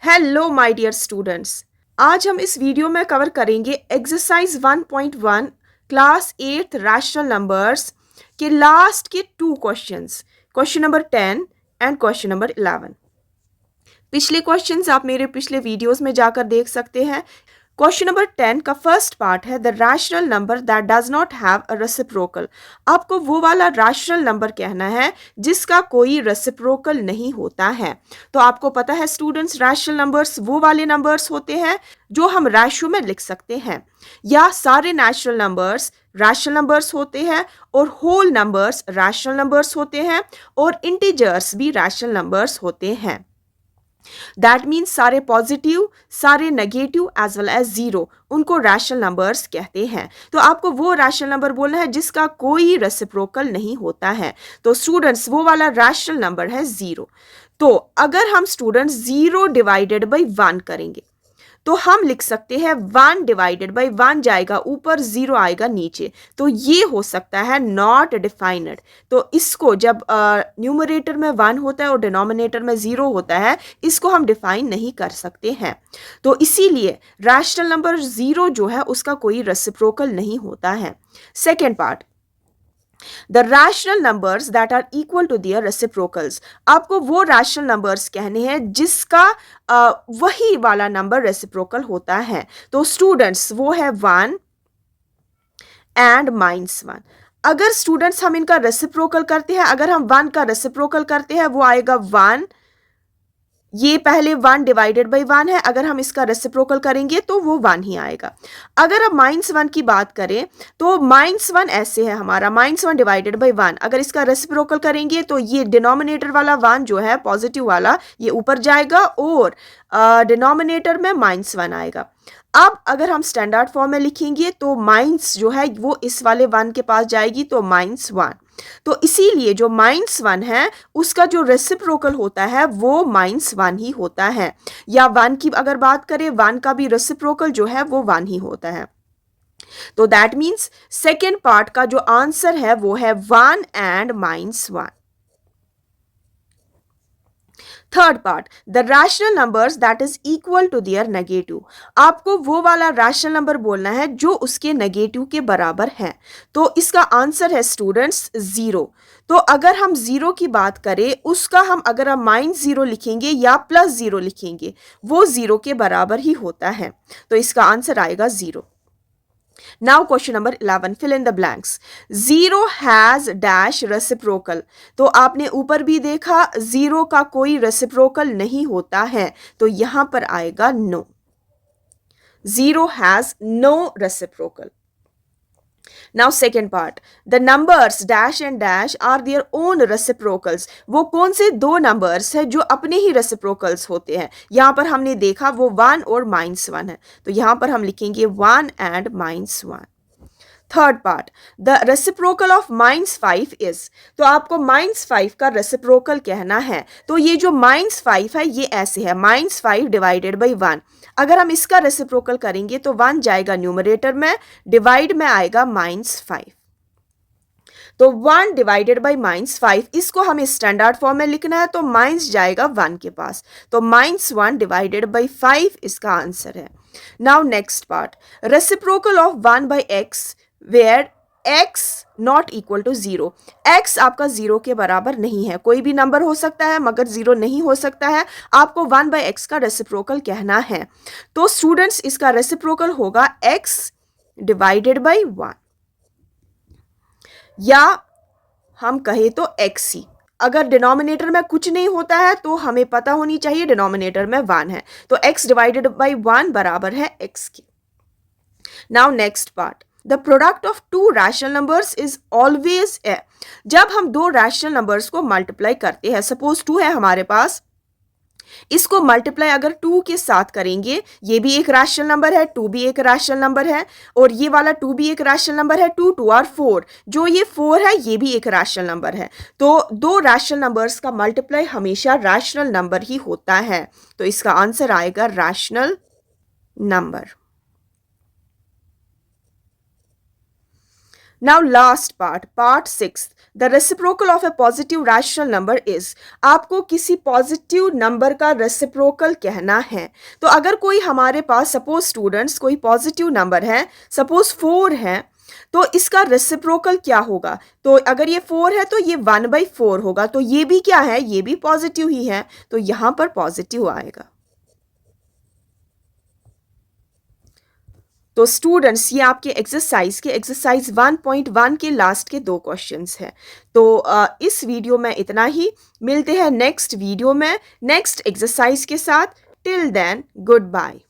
Hello my dear students. आज हम इस वीडियो में कवर करेंगे एक्सरसाइज 1.1 क्लास 8 रैशनल नंबर्स के लास्ट के 2 questions, question number 10 and question number 11। पिछले क्वेश्चंस आप मेरे पिछले वीडियोस में जाकर देख सकते हैं। क्वेश्चन नंबर 10 का फर्स्ट पार्ट है the rational number that does not have a reciprocal. आपको वो वाला रैशनल नंबर कहना है जिसका कोई रेसिप्रोकल नहीं होता है। तो आपको पता है स्टूडेंट्स, रैशनल नंबर्स वो वाले नंबर्स होते हैं जो हम रैशो में लिख सकते हैं, या सारे नेचुरल नंबर्स रैशनल नंबर्स होते हैं और होल नंबर्स रैशनल नंबर्स होते हैं और इंटीजर्स भी रैशनल नंबर्स होते हैं। दैट मीन्स सारे पॉजिटिव, सारे negative as well as zero, उनको रैशनल नंबर्स कहते हैं। तो आपको वो रैशनल नंबर बोलना है जिसका कोई रेसिप्रोकल नहीं होता है। तो स्टूडेंट्स वो वाला रैशनल नंबर है जीरो। तो अगर हम स्टूडेंट्स जीरो डिवाइडेड बाई 1 करेंगे तो हम लिख सकते हैं 1 डिवाइडेड बाई 1 जाएगा ऊपर, जीरो आएगा नीचे। तो ये हो सकता है नॉट डिफाइनड। तो इसको जब न्यूमरेटर में 1 होता है और डिनोमिनेटर में 0 होता है, इसको हम डिफाइन नहीं कर सकते हैं। तो इसीलिए रैशनल नंबर 0 जो है उसका कोई रेसिप्रोकल नहीं होता है। Second part, the rational numbers that are equal to their reciprocals. आपको वो रैशनल नंबर्स कहने हैं जिसका वही वाला नंबर रेसिप्रोकल होता है। तो स्टूडेंट्स वो है 1 एंड -1। अगर स्टूडेंट्स हम इनका रेसिप्रोकल करते हैं, अगर हम 1 का रेसिप्रोकल करते हैं वो आएगा 1। ये पहले 1 डिवाइडेड बाई 1 है, अगर हम इसका रेसिप्रोकल करेंगे तो वो 1 ही आएगा। अगर अब -1 की बात करें तो -1 ऐसे है हमारा, -1 डिवाइडेड बाई 1। अगर इसका रेसिप्रोकल करेंगे तो ये डिनोमिनेटर वाला 1 जो है पॉजिटिव वाला, ये ऊपर जाएगा और डिनोमिनेटर में -1 आएगा। अब अगर हम स्टैंडर्ड फॉर्म में लिखेंगे तो माइनस जो है वो इस वाले 1 के पास जाएगी, तो -1। तो इसीलिए जो -1 है उसका जो रेसिप्रोकल होता है वो -1 ही होता है। या 1 की अगर बात करें, 1 का भी रेसिप्रोकल जो है वो 1 ही होता है। तो दैट मीन्स सेकेंड पार्ट का जो आंसर है वो है 1 and -1। Third part, the rational numbers that is equal to their negative. आपको वो वाला रैशनल नंबर बोलना है जो उसके नेगेटिव के बराबर है। तो इसका आंसर है स्टूडेंट्स 0। तो अगर हम 0 की बात करें, उसका हम अगर हम -0 लिखेंगे या +0 लिखेंगे, वो 0 के बराबर ही होता है। तो इसका आंसर आएगा 0। Now question number 11, fill in the blanks. 0 has dash reciprocal. तो आपने ऊपर भी देखा 0 का कोई रेसिप्रोकल नहीं होता है, तो यहां पर आएगा no. 0 has no reciprocal. Now second part, the numbers dash and dash are their own reciprocals. वो कौन से दो नंबर्स हैं जो अपने ही रेसिप्रोकल्स होते हैं? यहां पर हमने देखा वो 1 और -1 है, तो यहां पर हम लिखेंगे 1 and -1। Third part, the reciprocal of -5 is. तो आपको -5 का रेसिप्रोकल कहना है। तो ये जो -5 है ये ऐसे है, -5 डिवाइडेड बाई 1। अगर हम इसका रेसिप्रोकल करेंगे तो 1 जाएगा न्यूमरेटर में, डिवाइड में आएगा -5। तो 1 डिवाइडेड बाई -5, इसको हमें स्टैंडर्ड फॉर्म में लिखना है, तो माइनस जाएगा 1 के पास, तो -1 डिवाइडेड बाई 5 इसका आंसर है। Now next part, reciprocal of 1 by x where x not equal to 0। x आपका 0 के बराबर नहीं है, कोई भी नंबर हो सकता है मगर 0 नहीं हो सकता है। आपको 1 बाई एक्स का रेसिप्रोकल कहना है। तो स्टूडेंट्स इसका रेसिप्रोकल होगा x डिवाइडेड बाई 1, या हम कहें तो x ही। अगर डिनोमिनेटर में कुछ नहीं होता है तो हमें पता होनी चाहिए डिनोमिनेटर में 1 है, तो x डिवाइडेड बाई 1 बराबर है x की। Now next part, the product of to rational numbers is always a. जब हम दो रैशनल नंबर्स को मल्टीप्लाई करते हैं, सपोज 2 है हमारे पास, इसको मल्टीप्लाई अगर 2 के साथ करेंगे, ये भी एक रैशनल नंबर है, 2 भी एक रैशनल नंबर है, और ये वाला 2 भी एक रैशनल नंबर है, 2 2 और 4, जो ये 4 है ये भी एक रैशनल नंबर है। तो दो रैशनल नंबर्स का मल्टीप्लाई हमेशा रैशनल नंबर ही होता है, तो इसका आंसर आएगा rational number. Now last part 6. The reciprocal of a positive rational number is. आपको किसी पॉजिटिव नंबर का रेसिप्रोकल कहना है. तो अगर कोई हमारे पास सपोज स्टूडेंट्स कोई पॉजिटिव नंबर है, सपोज 4 है, तो इसका रेसिप्रोकल क्या होगा? तो अगर ये 4 है तो ये 1/4 होगा. तो ये भी क्या है? ये भी पॉजिटिव ही है. तो यहां पर पॉजिटिव आएगा. तो स्टूडेंट्स ये आपके एक्सरसाइज 1.1 के लास्ट के 2 क्वेश्चंस हैं. तो इस वीडियो में इतना ही. मिलते हैं नेक्स्ट वीडियो में नेक्स्ट एक्सरसाइज के साथ. Till then good bye.